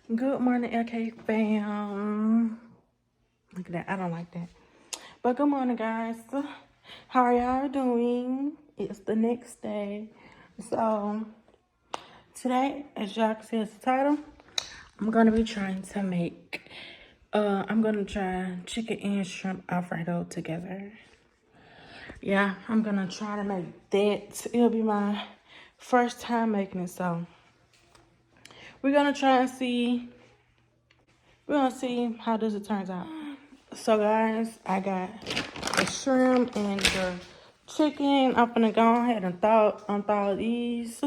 Good morning, LK fam. Look at that. I don't like that. But good morning, guys. How are y'all doing? It's the next day. So, today, as y'all can see as the title, I'm going to be trying to make, I'm going to try chicken and shrimp Alfredo together. Yeah, I'm going to try to make that. It'll be my first time making it, so we're going to try and see. We're going to see how this turns out. So, guys, I got the shrimp and the chicken. I'm gonna go ahead and unthaw these.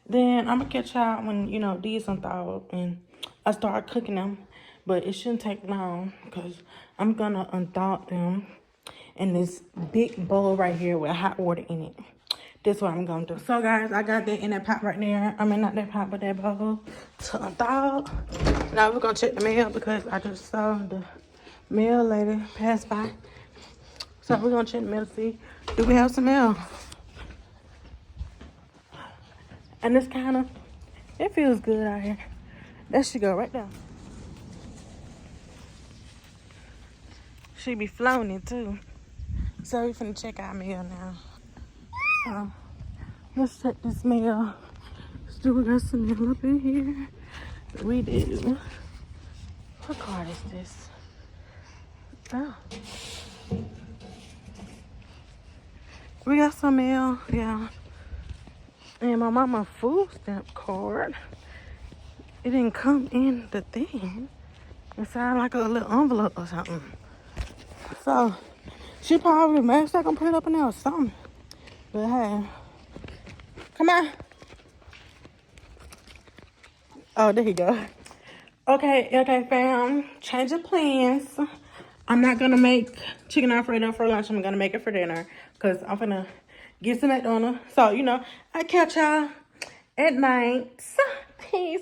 Then I'm gonna catch y'all when, these unthaw and I start cooking them. But it shouldn't take long because I'm gonna unthaw them in this big bowl right here with hot water in it. That's what I'm gonna do. So guys, I got that in that pot right there. I mean, not that pot, but that bowl to unthaw. Now we're gonna check the mail because I just saw the mail lady pass by. So we're gonna check the mail to see, do we have some mail? And it's it feels good out here. That should go right there. She be floating too. So we're finna check our mail now. Let's check this mail. Do we got some mail up in here? We do. What card is this? Oh. We got some mail, yeah. And my mama food stamp card. It didn't come in the thing. It sounded like a little envelope or something. So, she probably messed up and put it up in there or something. But hey, come on. Oh, there you go. Okay, fam. Change of plans. I'm not gonna make chicken Alfredo for lunch. I'm gonna make it for dinner because I'm gonna get some McDonald's. So, I catch y'all at night. Peace.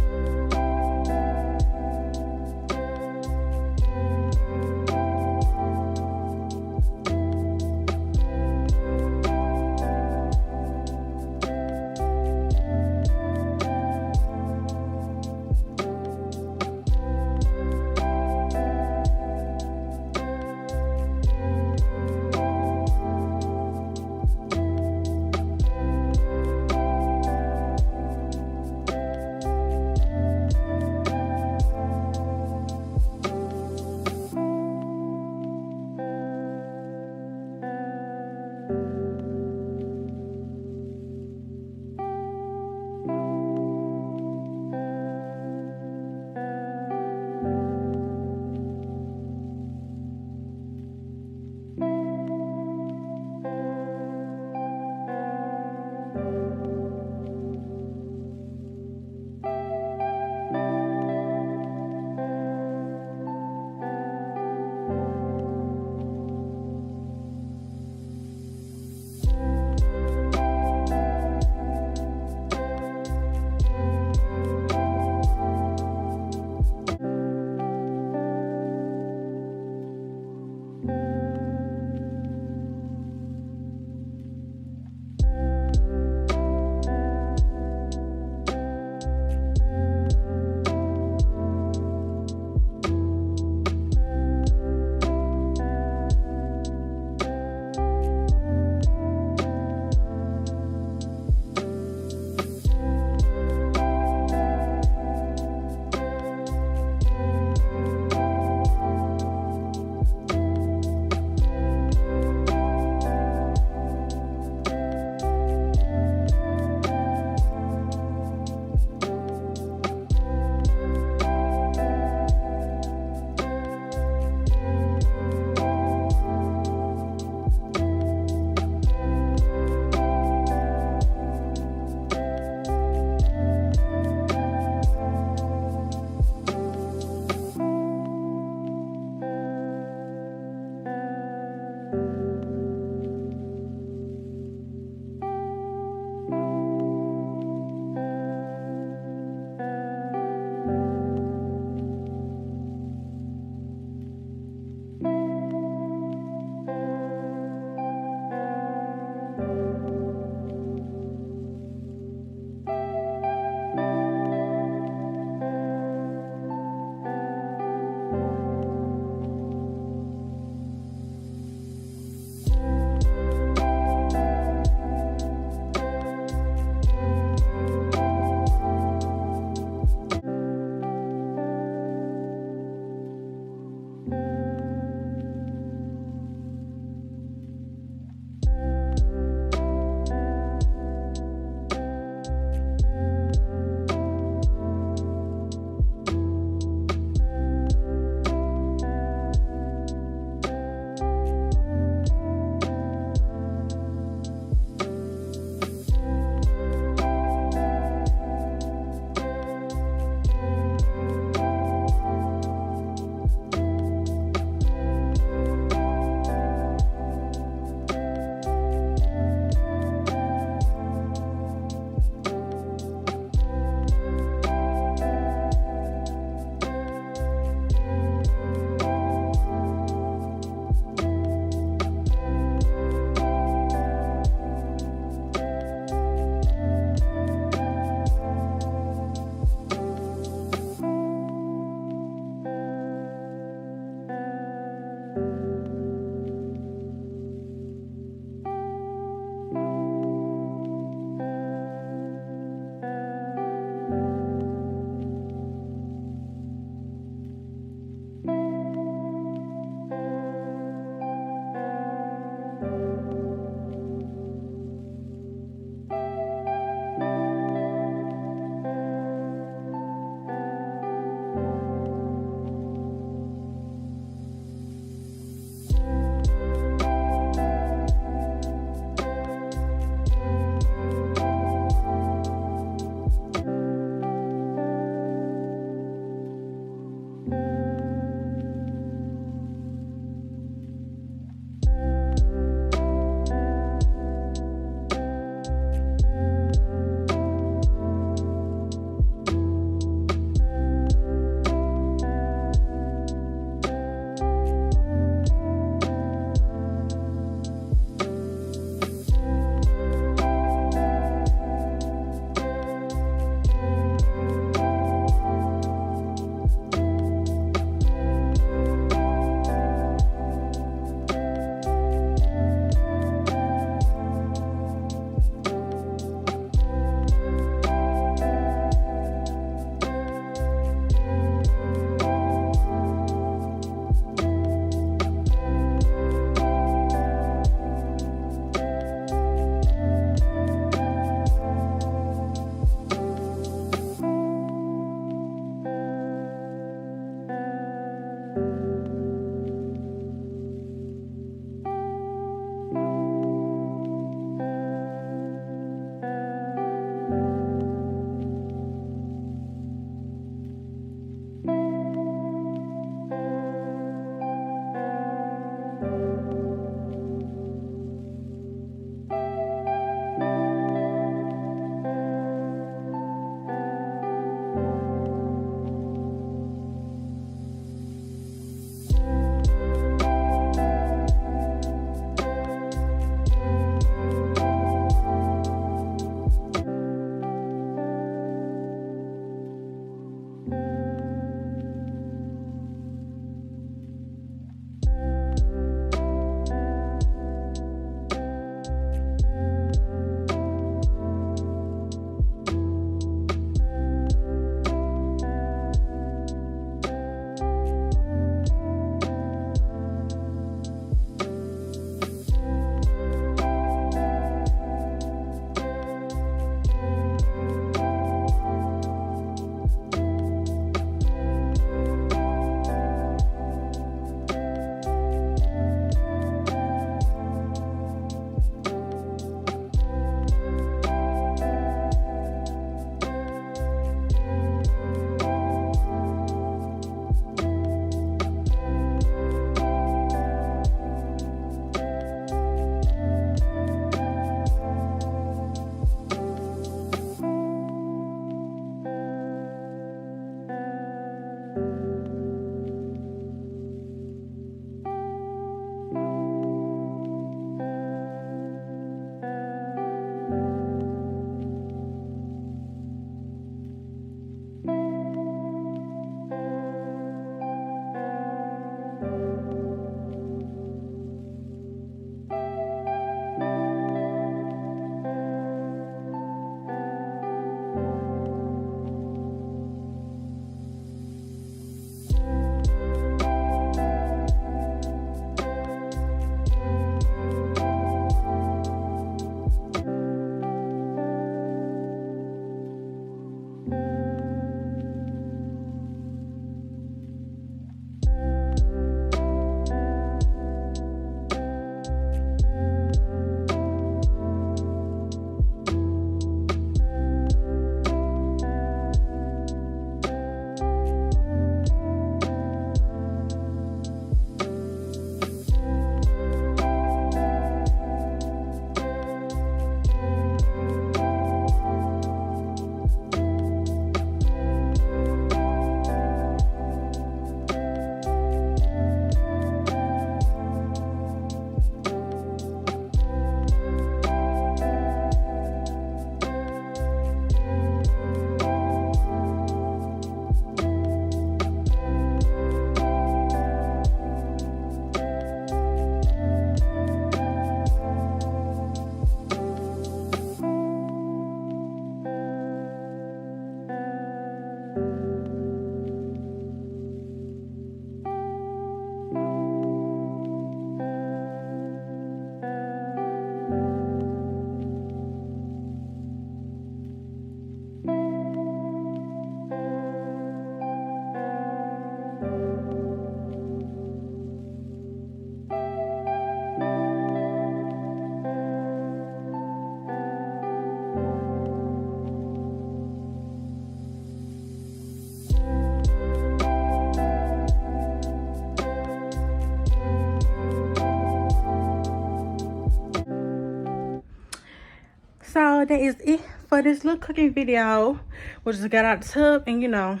So that is it for this little cooking video. We just got out the tub, and you know,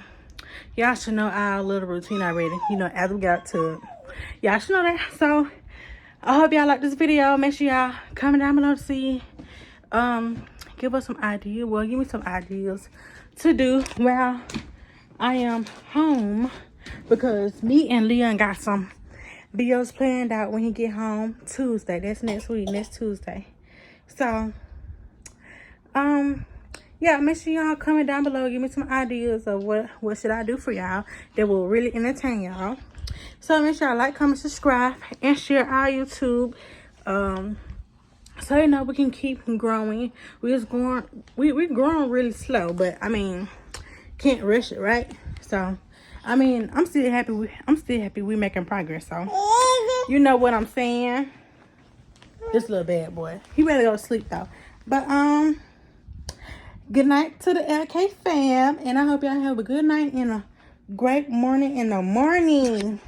y'all should know our little routine already. You know, as we got out the tub, y'all should know that. So I hope y'all like this video. Make sure y'all comment down below to see, give us some ideas. Well, give me some ideas to do while I am home, because me and Leon got some videos planned out when he get home Tuesday. That's next week, next Tuesday. So yeah, make sure y'all comment down below, give me some ideas of what should I do for y'all that will really entertain y'all. So make sure y'all like, comment, subscribe, and share our YouTube, so you know we can keep growing. We're growing really slow, but I mean, can't rush it, right? So I mean, I'm still happy we making progress. So you know what I'm saying. This little bad boy, he better go to sleep though. But good night to the LK fam, and I hope y'all have a good night and a great morning in the morning.